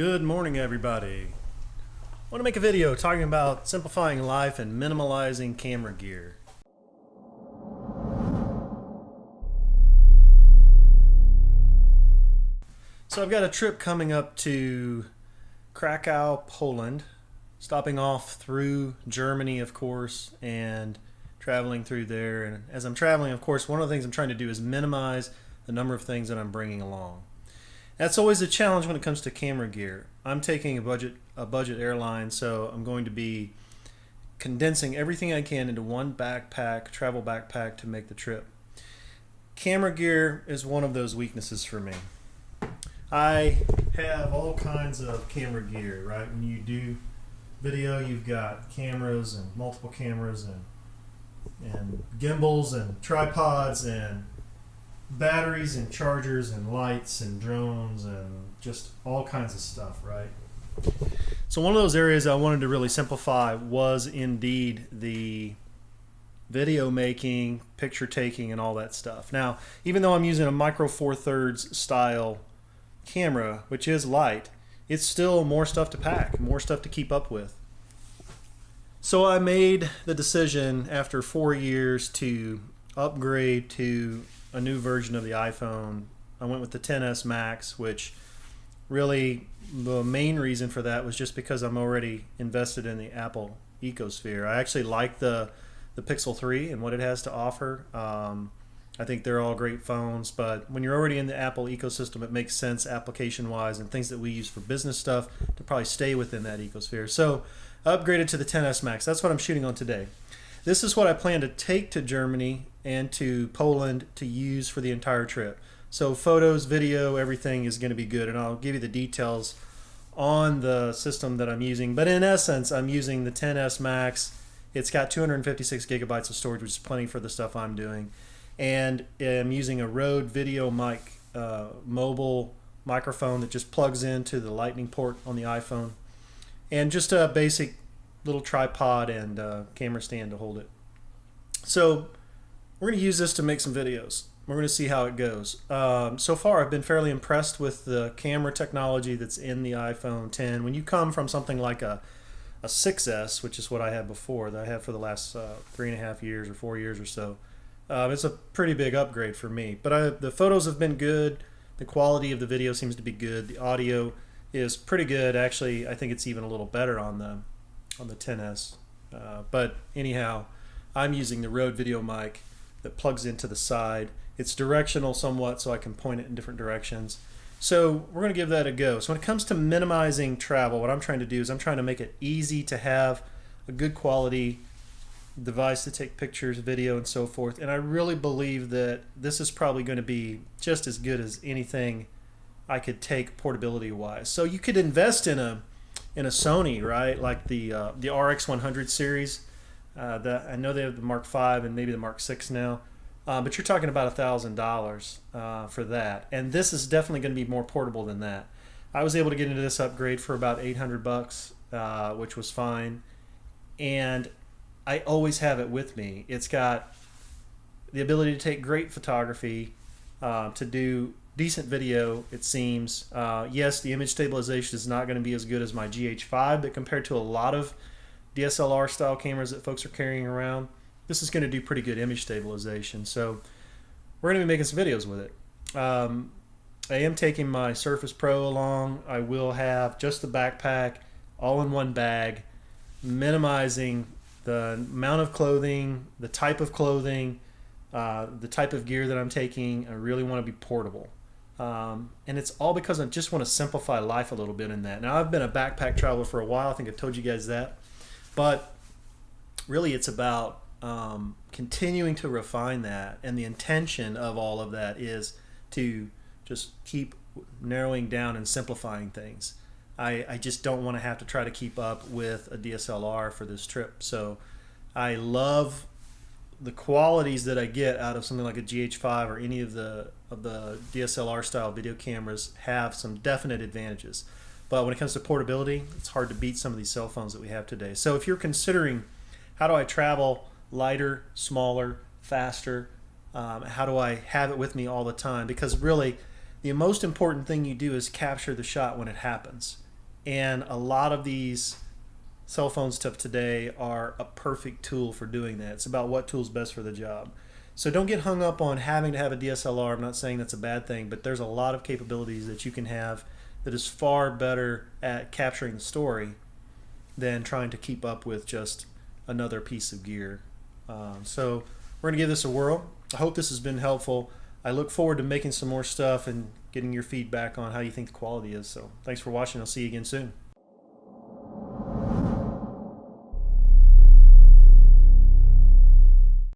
Good morning, everybody. I want to make a video talking about simplifying life and minimalizing camera gear. So I've got a trip coming up to Krakow, Poland, stopping off through Germany, of course, and traveling through there. And as I'm traveling, of course, one of the things I'm trying to do is minimize the number of things that I'm bringing along. That's always a challenge when it comes to camera gear. I'm taking a budget airline, so I'm going to be condensing everything I can into one backpack, travel backpack, to make the trip. Camera gear is one of those weaknesses for me. I have all kinds of camera gear, right? When you do video, you've got cameras and multiple cameras and gimbals and tripods and batteries and chargers and lights and drones and just all kinds of stuff, right? So one of those areas I wanted to really simplify was indeed the video making, picture taking, and all that stuff. Now, even though I'm using a micro four thirds style camera, which is light, it's still more stuff to pack, more stuff to keep up with. So I made the decision after 4 years to upgrade to a new version of the iPhone. I went with the XS Max, which really the main reason for that was just because I'm already invested in the Apple ecosphere. I actually like the Pixel 3 and what it has to offer. I think they're all great phones, but when you're already in the Apple ecosystem, it makes sense application-wise and things that we use for business stuff to probably stay within that ecosphere. So I upgraded to the XS Max. That's what I'm shooting on today. This is what I plan to take to Germany and to Poland to use for the entire trip. So photos, video, everything is going to be good, and I'll give you the details on the system that I'm using. But in essence, I'm using the XS Max. It's got 256 gigabytes of storage, which is plenty for the stuff I'm doing. And I'm using a Rode video mic, mobile microphone that just plugs into the lightning port on the iPhone. And just a basic little tripod and camera stand to hold it. So we're going to use this to make some videos. We're going to see how it goes. So far I've been fairly impressed with the camera technology that's in the iPhone 10. When you come from something like a 6S, which is what I had before, that I had for the last 3.5 years or 4 years or so, it's a pretty big upgrade for me. But the photos have been good. The quality of the video seems to be good. The audio is pretty good. Actually, I think it's even a little better on the XS. But anyhow, I'm using the Rode video mic that plugs into the side. It's directional somewhat, so I can point it in different directions. So we're going to give that a go. So when it comes to minimizing travel, what I'm trying to do is I'm trying to make it easy to have a good quality device to take pictures, video, and so forth. And I really believe that this is probably going to be just as good as anything I could take portability wise. So you could invest in a Sony, right? Like the RX100 series. I know they have the Mark V and maybe the Mark VI now, but you're talking about $1,000 for that. And this is definitely going to be more portable than that. I was able to get into this upgrade for about $800, which was fine. And I always have it with me. It's got the ability to take great photography, to do decent video, it seems. Yes, the image stabilization is not going to be as good as my GH5, but compared to a lot of DSLR style cameras that folks are carrying around, this is going to do pretty good image stabilization. So we're going to be making some videos with it. I am taking my Surface Pro along. I will have just the backpack all in one bag, minimizing the amount of clothing, the type of clothing, the type of gear that I'm taking. I really want to be portable. And it's all because I just want to simplify life a little bit in that. Now, I've been a backpack traveler for a while. I think I've told you guys that. But really it's about continuing to refine that, and the intention of all of that is to just keep narrowing down and simplifying things. I just don't want to have to try to keep up with a DSLR for this trip. So I love the qualities that I get out of something like a GH5 or any of the DSLR style video cameras have some definite advantages. But when it comes to portability, it's hard to beat some of these cell phones that we have today. So if you're considering, how do I travel lighter, smaller, faster, how do I have it with me all the time? Because really, the most important thing you do is capture the shot when it happens. And a lot of these cell phone stuff today are a perfect tool for doing that. It's about what tool's best for the job. So don't get hung up on having to have a DSLR. I'm not saying that's a bad thing, but there's a lot of capabilities that you can have that is far better at capturing the story than trying to keep up with just another piece of gear. So we're going to give this a whirl. I hope this has been helpful. I look forward to making some more stuff and getting your feedback on how you think the quality is. So thanks for watching. I'll see you again soon.